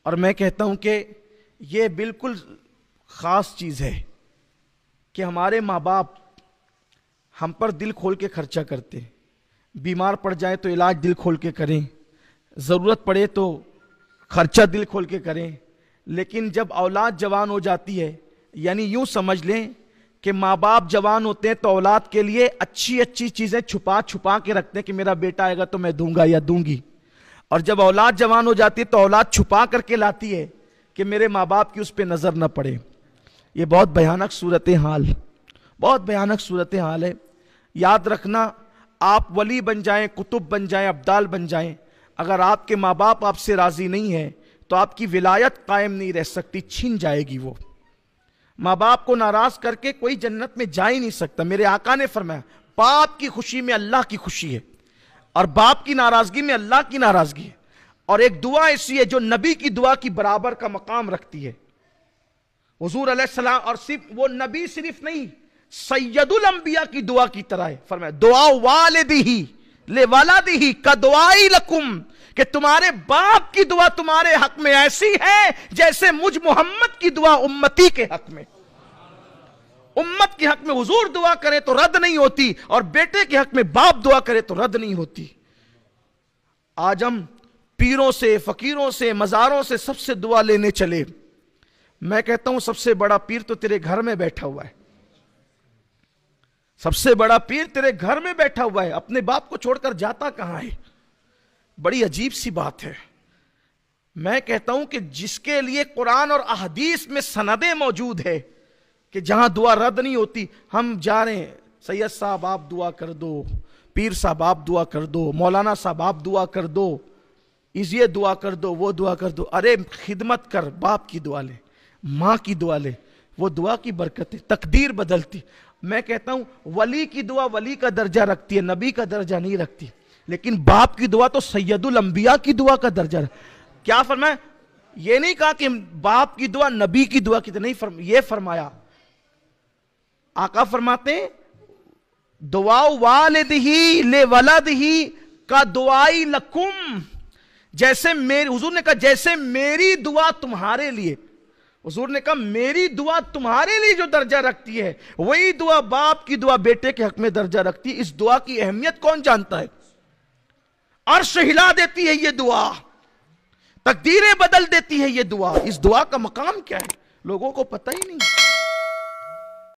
और मैं कहता हूं कि ये बिल्कुल ख़ास चीज़ है कि हमारे माँ बाप हम पर दिल खोल के खर्चा करते हैं। बीमार पड़ जाए तो इलाज दिल खोल के करें, ज़रूरत पड़े तो खर्चा दिल खोल के करें। लेकिन जब औलाद जवान हो जाती है, यानी यूं समझ लें कि माँ बाप जवान होते हैं तो औलाद के लिए अच्छी अच्छी चीज़ें छुपा छुपा के रखते हैं कि मेरा बेटा आएगा तो मैं दूंगा या दूंगी। और जब औलाद जवान हो जाती है तो औलाद छुपा करके लाती है कि मेरे माँ बाप की उस पर नज़र न पड़े। ये बहुत भयानक सूरत हाल, बहुत भयानक सूरत हाल है। याद रखना, आप वली बन जाएं, कुतुब बन जाएं, अब्दाल बन जाएं, अगर आपके माँ बाप आपसे राजी नहीं है तो आपकी विलायत कायम नहीं रह सकती, छीन जाएगी। वो माँ बाप को नाराज करके कोई जन्नत में जा ही नहीं सकता। मेरे आका ने फरमाया, बाप की खुशी में अल्लाह की खुशी है और बाप की नाराजगी में अल्लाह की नाराजगी है। और एक दुआ ऐसी है जो नबी की दुआ की बराबर का मकाम रखती है। हुजूर अलैहिस्सलाम, और सिर्फ वो नबी सिर्फ नहीं, सैयदुल अंबिया की दुआ की तरह है। फरमाया, दुआ वालिदिही ले वालादिही का दुआई लकुम, कि तुम्हारे बाप की दुआ तुम्हारे हक में ऐसी है जैसे मुझ मोहम्मद की दुआ उम्मती के हक में। उम्मत के हक में हुजूर दुआ करे तो रद्द नहीं होती, और बेटे के हक में बाप दुआ करे तो रद्द नहीं होती। आज हम पीरों से, फकीरों से, मज़ारों से सबसे दुआ लेने चले। मैं कहता हूं सबसे बड़ा पीर तो तेरे घर में बैठा हुआ है। सबसे बड़ा पीर तेरे घर में बैठा हुआ है, अपने बाप को छोड़कर जाता कहां है। बड़ी अजीब सी बात है। मैं कहता हूं कि जिसके लिए कुरान और अहदीस में सनदें मौजूद है कि जहां दुआ रद्द नहीं होती, हम जा रहे हैं, सैयद साहब आप दुआ कर दो, पीर साहब आप दुआ कर दो, मौलाना साहब आप दुआ कर दो, ये दुआ कर दो, वो दुआ कर दो। अरे खिदमत कर, बाप की दुआ ले, माँ की दुआ ले, वो दुआ की बरकत है, तकदीर बदलती। मैं कहता हूं वली की दुआ वली का दर्जा रखती है, नबी का दर्जा नहीं रखती। लेकिन बाप की दुआ तो सैयदुल अंबिया की दुआ का दर्जा। क्या फरमाया? ये नहीं कहा कि बाप की दुआ नबी की दुआ की, नहीं ये फरमाया, आका फरमाते दुआ वालिदिही ले वलदिही का दुआई लकुम, जैसे मेरी, हुजूर ने कहा जैसे मेरी दुआ तुम्हारे लिए, हुजूर ने कहा मेरी दुआ तुम्हारे लिए जो दर्जा रखती है, वही दुआ बाप की दुआ बेटे के हक में दर्जा रखती है। इस दुआ की अहमियत कौन जानता है? अर्श हिला देती है ये दुआ, तकदीरें बदल देती है ये दुआ। इस दुआ का मकाम क्या है लोगों को पता ही नहीं।